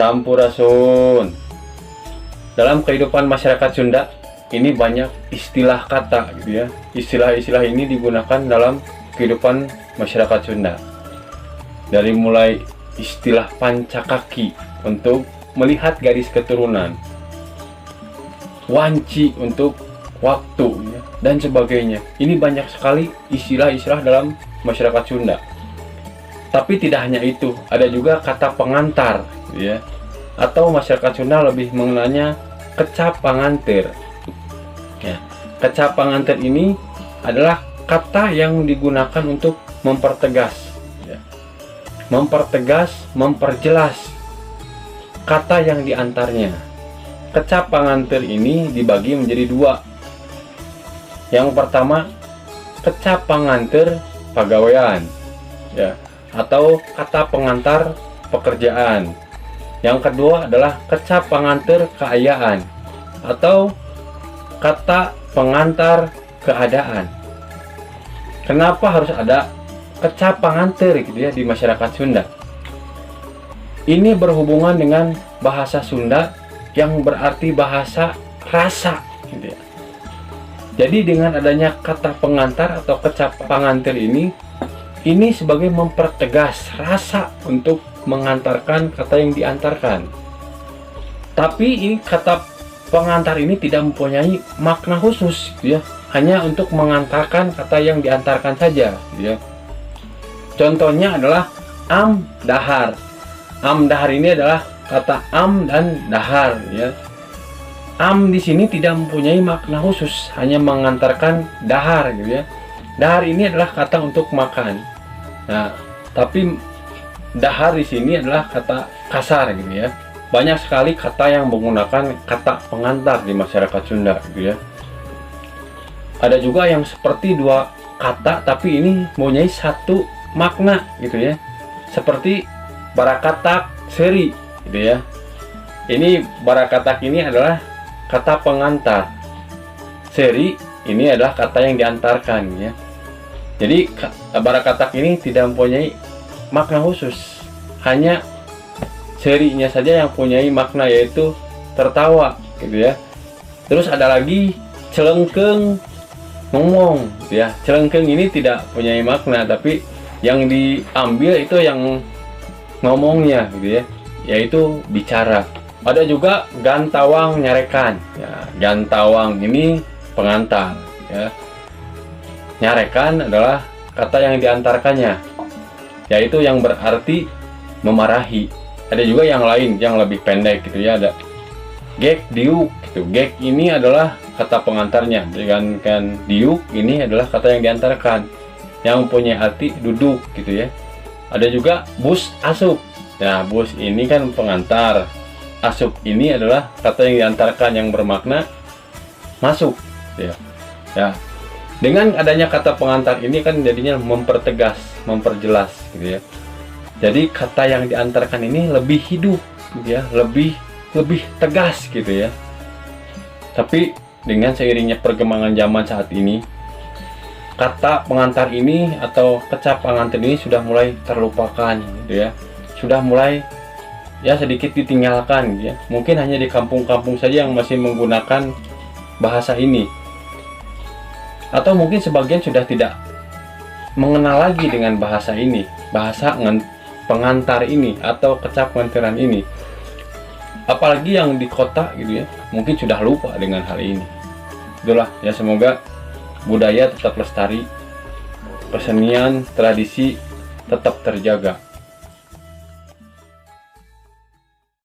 Sampurasun. Dalam kehidupan masyarakat Sunda ini banyak istilah kata gitu ya. Istilah-istilah ini digunakan dalam kehidupan masyarakat Sunda. Dari mulai istilah pancakaki untuk melihat garis keturunan, wanci untuk waktu ya, dan sebagainya. Ini banyak sekali istilah-istilah dalam masyarakat Sunda. Tapi tidak hanya itu, ada juga kata pengantar ya. Atau masyarakat Sunda lebih mengenalnya kecap pangantir. Ya, kecap pangantir ini adalah kata yang digunakan untuk mempertegas, ya. Memperjelas kata yang diantarnya. Kecap pangantir ini dibagi menjadi dua. Yang pertama, kecap pangantir pagawean, ya, atau kata pengantar pekerjaan. Yang kedua adalah kecap pangantar keayaan atau kata pengantar keadaan. Kenapa harus ada kecap pangantar gitu ya di masyarakat Sunda? Ini berhubungan dengan bahasa Sunda yang berarti bahasa rasa gitu ya. Jadi dengan adanya kata pengantar atau kecap pangantar ini sebagai mempertegas rasa untuk mengantarkan kata yang diantarkan. Tapi ini kata pengantar ini tidak mempunyai makna khusus gitu ya, hanya untuk mengantarkan kata yang diantarkan saja gitu ya. Contohnya adalah am dahar. Am dahar ini adalah kata am dan dahar ya. Am di sini tidak mempunyai makna khusus, hanya mengantarkan dahar gitu ya. Dahar ini adalah kata untuk makan. Nah, tapi dahar di sini adalah kata kasar gitu ya. Banyak sekali kata yang menggunakan kata pengantar di masyarakat Sunda gitu ya. Ada juga yang seperti dua kata tapi ini mempunyai satu makna gitu ya. Seperti barakatak seri gitu ya. Ini barakatak ini adalah kata pengantar. Seri ini adalah kata yang diantarkan ya. Jadi barakatak ini tidak mempunyai makna khusus, hanya serinya saja yang mempunyai makna, yaitu tertawa gitu ya. Terus ada lagi celengkeng ngomong gitu ya. Celengkeng ini tidak punya makna, tapi yang diambil itu yang ngomongnya gitu ya, yaitu bicara. Ada juga gantawang nyarekan ya. Gantawang ini pengantar ya. Nyarekan adalah kata yang diantarkannya, yaitu yang berarti memarahi. Ada juga yang lain yang lebih pendek gitu ya, ada gek diuk gitu. Gek ini adalah kata pengantarnya, sedangkan diuk ini adalah kata yang diantarkan, yang punya arti duduk gitu ya. Ada juga bus asup. Nah, bus ini kan pengantar. Asup ini adalah kata yang diantarkan yang bermakna masuk ya. Ya. Dengan adanya kata pengantar ini kan jadinya mempertegas, memperjelas gitu ya. Jadi kata yang diantarkan ini lebih hidup gitu ya, lebih tegas gitu ya. Tapi dengan seiringnya perkembangan zaman saat ini, kata pengantar ini atau kecap pengantar ini sudah mulai terlupakan gitu ya. Sudah mulai ya sedikit ditinggalkan gitu ya. Mungkin hanya di kampung-kampung saja yang masih menggunakan bahasa ini. Atau mungkin sebagian sudah tidak mengenal lagi dengan bahasa ini, bahasa pengantar ini atau kecap pengantaran ini. Apalagi yang di kota gitu ya, mungkin sudah lupa dengan hal ini. Itulah ya, semoga budaya tetap lestari, kesenian, tradisi tetap terjaga.